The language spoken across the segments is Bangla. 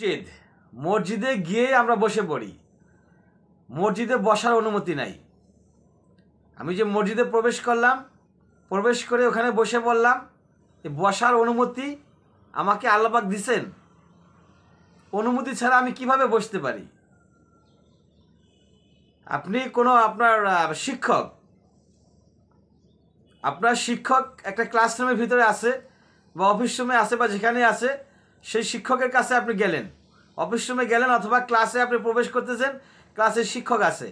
মসজিদ মসজিদে গিয়ে আমরা বসে পড়ি। মসজিদে বসার অনুমতি নাই। আমি যে মসজিদে প্রবেশ করলাম, প্রবেশ করে ওখানে বসে পড়লাম, এই বসার অনুমতি আমাকে আল্লাহ পাক দিছেন। অনুমতি ছাড়া আমি কিভাবে বসতে পারি? আপনি কোনো আপনার শিক্ষক একটা ক্লাসরুমের ভিতরে আছে বা অফিস রুমে আছে বা যেখানে আছে, সেই শিক্ষকের কাছে আপনি গেলেন, অফিস রুমে গেলেন অথবা ক্লাসে আপনি প্রবেশ করতেছেন, ক্লাসের শিক্ষক আছে,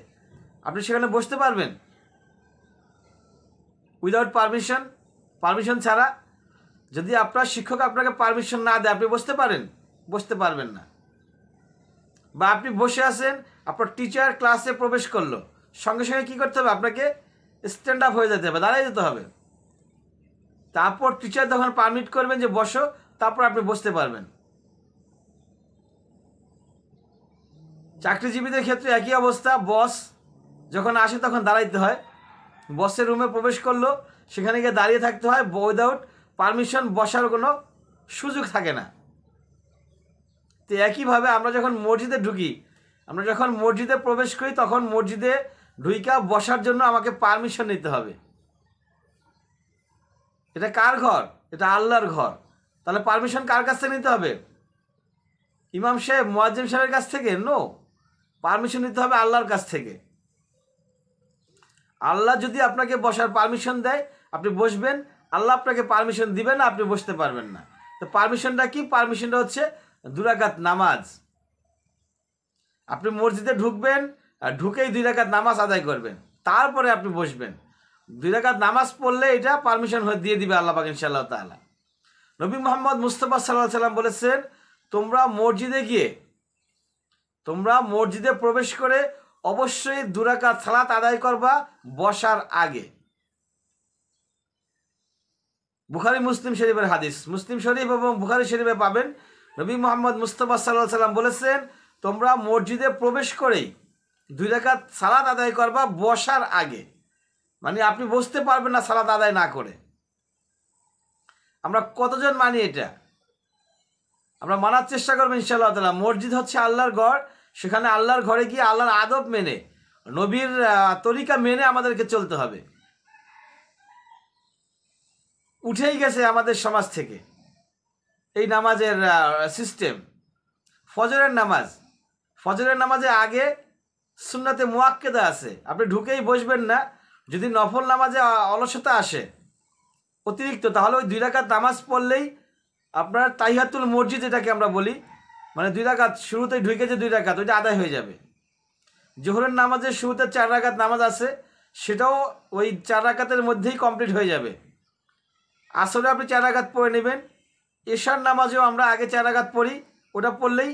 আপনি সেখানে বসতে পারবেন উইদাউট পারমিশন ছাড়া? যদি আপনার শিক্ষক আপনাকে পারমিশন না দেয়, আপনি বসতে পারেন? বসতে পারবেন না। বা আপনি বসে আছেন, আপনার টিচার ক্লাসে প্রবেশ করলো, সঙ্গে সঙ্গে কী করতে হবে? আপনাকে স্ট্যান্ড আপ হয়ে যেতে হবে, দাঁড়িয়ে যেতে হবে। তারপর টিচার যখন পারমিট করবেন যে বসো, তারপর আপনি বসতে পারবেন। চাকরিজীবীদের ক্ষেত্রে একই অবস্থা। বস যখন আসে তখন দাঁড়াইতে হয়। বসের রুমে প্রবেশ করলো, সেখানে গিয়ে দাঁড়িয়ে থাকতে হয়। উইদাউট পারমিশন বসার কোনো সুযোগ থাকে না। তো একইভাবে আমরা যখন মসজিদে ঢুকি, আমরা যখন মসজিদে প্রবেশ করি, তখন মসজিদে ঢুইকা বসার জন্য আমাকে পারমিশন নিতে হবে। এটা কার ঘর? এটা আল্লাহর ঘর। তাহলে পারমিশন কার কাছ থেকে নিতে হবে? ইমাম সাহেব, মুয়াজ্জিন সাহেবের কাছ থেকে? নো, পারমিশন নিতে হবে আল্লাহর কাছ থেকে। আল্লাহ যদি আপনাকে বসার পারমিশন দেয়, আপনি বসবেন। আল্লাহ আপনাকে পারমিশন দিবেন না, আপনি বসতে পারবেন না। তো পারমিশনটা কি? পারমিশনটা হচ্ছে 2 রাকাত নামাজ। আপনি মসজিদে ঢুকবেন, আর ঢুকেই 2 রাকাত নামাজ আদায় করবেন, তারপরে আপনি বসবেন। 2 রাকাত নামাজ পড়লে এটা পারমিশন দিয়ে দিবে আল্লাহ পাক ইনশাআল্লাহ তাআলা। নবী মুহাম্মদ মুস্তাফা সাল্লাল্লাহু আলাইহি সাল্লাম বলেছেন, তোমরা মসজিদে প্রবেশ করে অবশ্যই 2 রাকাত সালাত আদায় করবা বসার আগে। বুখারী মুসলিম শরীফের হাদিস। মুসলিম শরীফ এবং বুখারী শরীফে পাবেন, নবী মুহাম্মদ মুস্তাফা সাল্লাল্লাহু আলাইহি সাল্লাম বলেছেন, তোমরা মসজিদে প্রবেশ করেই 2 রাকাত সালাত আদায় করবা বসার আগে। মানে আপনি বসতে পারবেন না সালাত আদায় না করে। আমরা কতজন মানি এটা? আমরা মানার চেষ্টা করবো ইনশাআল্লাহ তাআলা। মসজিদ হচ্ছে আল্লাহর ঘর। সেখানে আল্লাহর ঘরে গিয়ে আল্লাহর আদব মেনে, নবীর তরিকা মেনে আমাদেরকে চলতে হবে। উঠেই গেছে আমাদের সমাজ থেকে এই নামাজের সিস্টেম। ফজরের নামাজে আগে সুন্নাতে মুআক্কেদা আছে, আপনি ঢুকেই বসবেন না। যদি নফল নামাজে অলসতা আসে অতিরিক্ত, তাহলে ওই 2 রাকাত নামাজ পড়লেই আপনার তাহিয়াতুল মসজিদ যেটাকে আমরা বলি, মানে 2 রাকাত শুরুতেই ঢুকে যে 2 রাকাত, ওইটা আদায় হয়ে যাবে। জোহরের নামাজের শুরুতে 4 রাকাত নামাজ আছে, সেটাও ওই 4 রাকাতের মধ্যেই কমপ্লিট হয়ে যাবে। আসরে আপনি 4 রাকাত পড়ে নেবেন। এশার নামাজেও আমরা আগে 4 রাকাত পড়ি, ওটা পড়লেই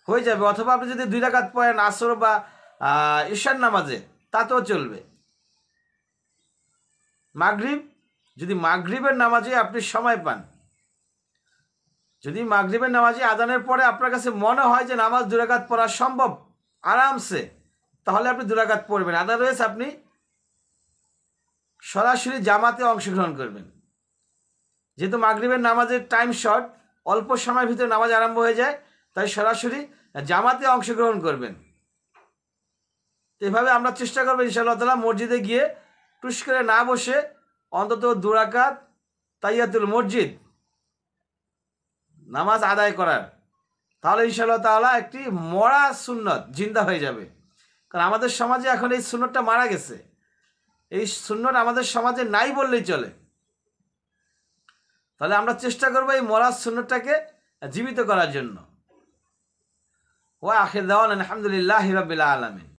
হয়ে যাবে। অথবা আপনি যদি 2 রাকাত পড়েন আসর বা এশার নামাজে, তাতেও চলবে। যদি মাগরিবের নামাজে আপনি সময় পান, যদি মাগরিবের নামাজে আজানের পরে আপনার কাছে মনে হয় যে নামাজ 2 রাকাত পড়া সম্ভব আরামসে, তাহলে আপনি 2 রাকাত পড়বেন। আদারওয়াইজ আপনি সরাসরি জামাতে অংশগ্রহণ করবেন। যেহেতু মাগরিবের নামাজের টাইম শর্ট, অল্প সময়ের ভিতরে নামাজ আরম্ভ হয়ে যায়, তাই সরাসরি জামাতে অংশগ্রহণ করবেন। এভাবে আমরা চেষ্টা করবো ইনশাআল্লাহ তাআলা মসজিদে গিয়ে টুস করে না বসে অন্তত 2 রাকাত তাহিয়াতুল মসজিদ নামাজ আদায় করার। তাহলে ইনশাআল্লাহ তাআলা একটি মরা সুন্নত জিন্দা হয়ে যাবে। কারণ আমাদের সমাজে এখন এই সুন্নতটা মারা গেছে। এই সুন্নত আমাদের সমাজে নাই বললেই চলে। তাহলে আমরা চেষ্টা করবো এই মরা সুন্নতটাকে জীবিত করার জন্য। ওয়া আখির দাওয়ানা আলহামদুলিল্লাহি রাব্বিল আলামিন।